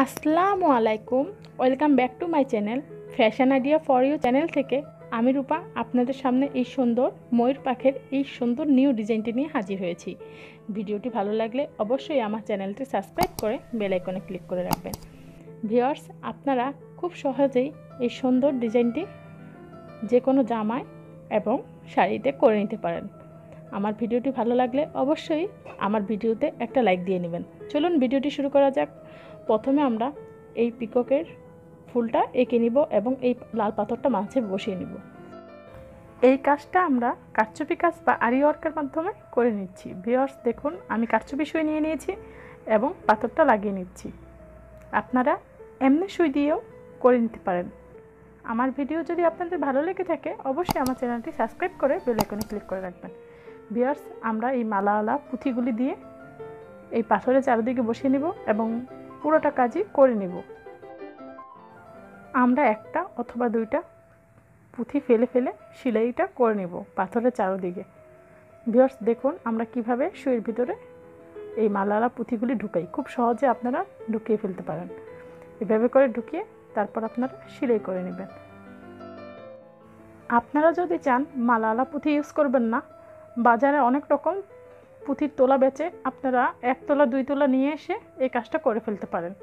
আসসালামু আলাইকুম, welcome back to my channel fashion idea for you channel থেকে আমি রূপা আপনাদের সামনে এই সুন্দর ময়ূর পাখের এই সুন্দর নিউ ডিজাইনটি নিয়ে হাজির হয়েছি। ভিডিওটি ভালো লাগলে অবশ্যই আমার চ্যানেলটি সাবস্ক্রাইব করে বেল আইকনে ক্লিক করে রাখবেন। ভিউয়ার্স, আপনারা খুব সহজেই এই সুন্দর ডিজাইনটি যে কোনো জামায় এবং শাড়িতে করে নিতে পারেন। আমার ভিডিওটি ভালো লাগলে অবশ্যই আমার ভিডিওতে একটা লাইক দিয়ে নেবেন। চলুন ভিডিওটি শুরু করা যাক। প্রথমে আমরা এই পিককের ফুলটা এঁকে নিব এবং এই লাল পাথরটা মাঝে বসিয়ে নিব। এই কাজটা আমরা কারচুপি কাজ বা আরি ওয়ার্কের মাধ্যমে করে নিচ্ছি। ভিউয়ার্স, দেখুন আমি কারচুপি সুই নিয়ে নিয়েছি এবং পাথরটা লাগিয়ে নিচ্ছি। আপনারা এমনি সুই দিয়েও করে নিতে পারেন। আমার ভিডিও যদি আপনাদের ভালো লেগে থাকে অবশ্যই আমার চ্যানেলটি সাবস্ক্রাইব করে বেল আইকনে ক্লিক করে রাখবেন। ভিউয়ার্স, আমরা এই মালাওয়ালা পুঁথিগুলি দিয়ে এই পাথরের চারিদিকে বসিয়ে নিব এবং পুরোটা কাজই করে নিব। আমরা একটা অথবা দুইটা পুঁথি ফেলে ফেলে সেলাইটা করে নিব পাথরের চারিদিকে। ভিউয়ার্স, দেখুন আমরা কিভাবে সুইয়ের ভিতরে এই মালাওয়ালা পুঁথিগুলি ঢুকাই। খুব সহজে আপনারা ঢুকিয়ে ফেলতে পারেন। এভাবে করে ঢুকিয়ে তারপর আপনারা সেলাই করে নেবেন। আপনারা যদি চান মালাওয়ালা পুঁথি ইউজ করবেন না, বাজারে অনেক রকম পুঁথির তোলা বেচে, আপনারা এক তোলা দুই তোলা নিয়ে এসে এই কাজটা করে ফেলতে পারেন।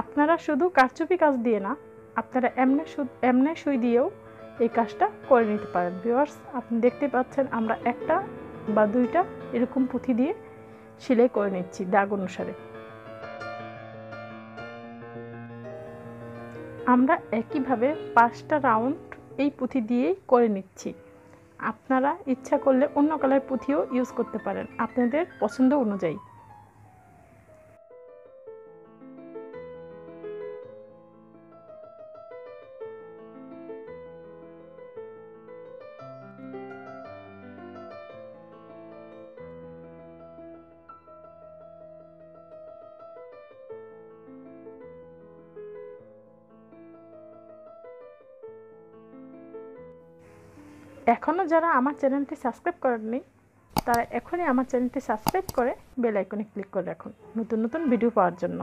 আপনারা শুধু কারচুপি কাজ দিয়ে না, আপনারা এমনি সুই দিয়েও এই কাজটা করে নিতে পারেন। ভিউয়ার্স, আপনি দেখতে পাচ্ছেন আমরা একটা বা দুইটা এরকম পুঁথি দিয়ে সেলাই করে নিচ্ছি দাগ অনুসারে। আমরা একইভাবে 5টা রাউন্ড এই পুঁথি দিয়েই করে নিচ্ছি। আপনারা ইচ্ছা করলে অন্য কালার পুঁথিও ইউজ করতে পারেন আপনাদের পছন্দ অনুযায়ী। এখনও যারা আমার চ্যানেলটি সাবস্ক্রাইব করেননি তারা এখনই আমার চ্যানেলটি সাবস্ক্রাইব করে বেল আইকনে ক্লিক করে রাখুন নতুন নতুন ভিডিও পাওয়ার জন্য।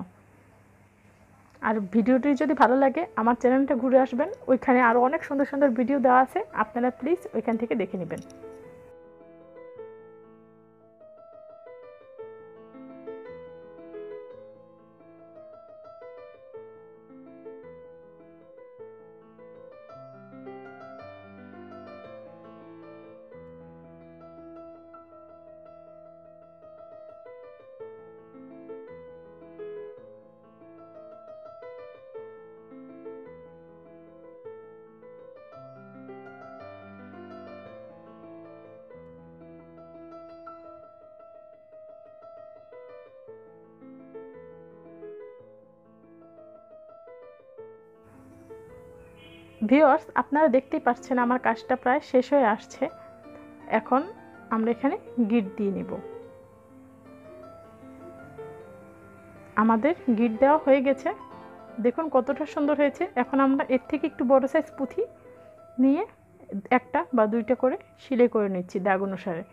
আর ভিডিওটি যদি ভালো লাগে আমার চ্যানেলটা ঘুরে আসবেন, ওইখানে আরও অনেক সুন্দর সুন্দর ভিডিও দেওয়া আছে, আপনারা প্লিজ ওইখান থেকে দেখে নেবেন। ভিউয়ার্স, আপনারা দেখতেই পাচ্ছেন আমার কাজটা প্রায় শেষ হয়ে আসছে। এখন আমরা এখানে গিট দিয়ে নিব। আমাদের গিট দেওয়া হয়ে গেছে, দেখুন কতটা সুন্দর হয়েছে। এখন আমরা এর থেকে একটু বড় সাইজ পুঁথি নিয়ে একটা বা দুইটা করে সেলাই করে নিচ্ছি দাগ অনুসারে।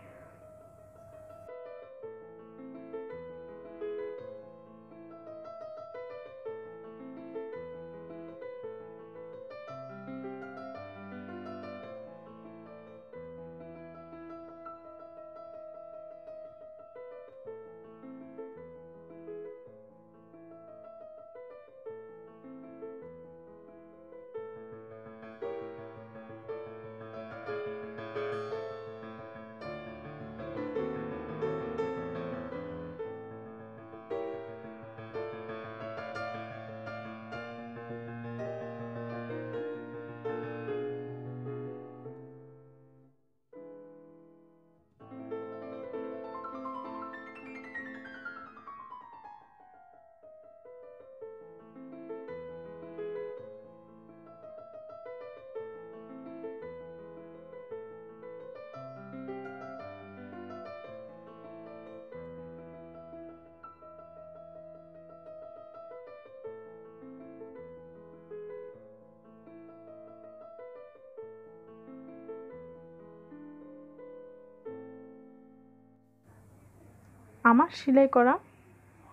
আমার সেলাই করা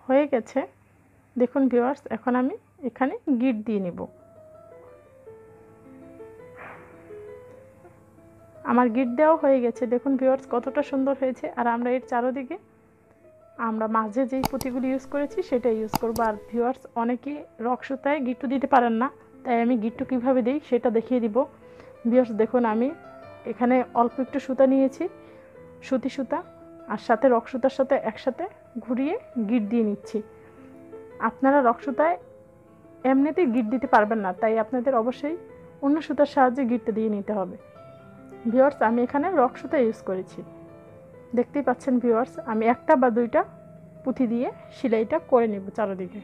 হয়ে গেছে। দেখুন ভিউয়ার্স, এখন আমি এখানে গিট দিয়ে নেব। আমার গিট দেওয়া হয়ে গেছে। দেখুন ভিউয়ার্স কতটা সুন্দর হয়েছে। আর আমরা এর চারদিকে আমরা মাঝে যেই পুঁতিগুলি ইউজ করেছি সেটা ইউজ করব। আর ভিউয়ার্স অনেকেই রক সুতায় গিট্টু দিতে পারেন না, তাই আমি গিট্টু কীভাবে দিই সেটা দেখিয়ে দিব। ভিউয়ার্স দেখুন, আমি এখানে অল্প একটু সুতা নিয়েছি, সুতি সুতা, আর সাথে রক সুতার সাথে একসাথে ঘুরিয়ে গিট দিয়ে নিচ্ছি। আপনারা রক সুতায় এমনিতেই গিট দিতে পারবেন না, তাই আপনাদের অবশ্যই অন্য সুতার সাহায্যে গিটটা দিয়ে নিতে হবে। ভিউয়ার্স আমি এখানে রক সুতা ইউজ করেছি। দেখতেই পাচ্ছেন ভিউয়ার্স, আমি একটা বা দুইটা পুঁথি দিয়ে সেলাইটা করে নেব চারদিকে।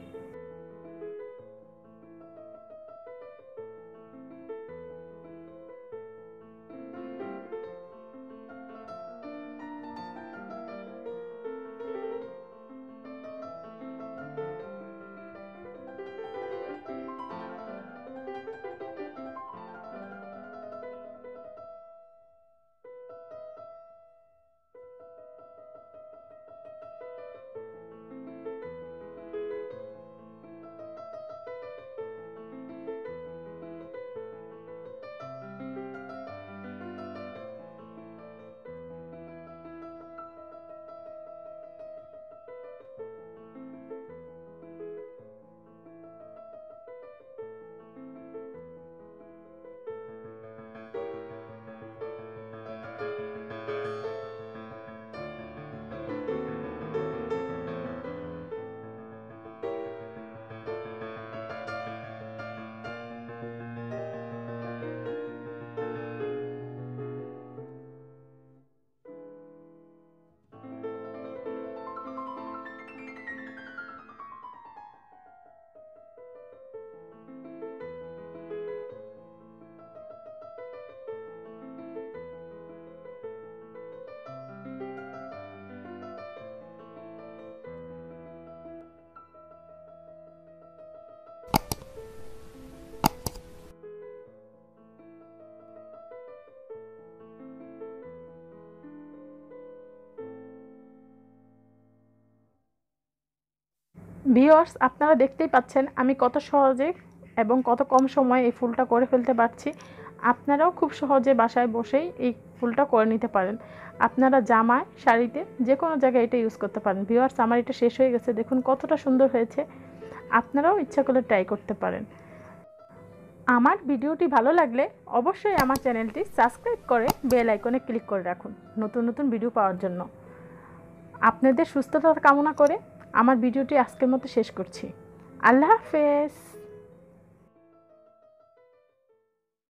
ভিউয়ার্স আপনারা দেখতেই পাচ্ছেন আমি কত সহজে এবং কত কম সময়ে এই ফুলটা করে ফেলতে পারছি। আপনারাও খুব সহজে বাসায় বসেই এই ফুলটা করে নিতে পারেন। আপনারা জামায়, শাড়িতে, যে কোনো জায়গায় এটা ইউজ করতে পারেন। ভিউয়ার্স আমার এটা শেষ হয়ে গেছে, দেখুন কতটা সুন্দর হয়েছে। আপনারাও ইচ্ছা করলে ট্রাই করতে পারেন। আমার ভিডিওটি ভালো লাগলে অবশ্যই আমার চ্যানেলটি সাবস্ক্রাইব করে বেল আইকনে ক্লিক করে রাখুন নতুন নতুন ভিডিও পাওয়ার জন্য। আপনাদের সুস্থতা কামনা করে আমার ভিডিওটি আজকের মতো শেষ করছি। আল্লাহ হাফেজ।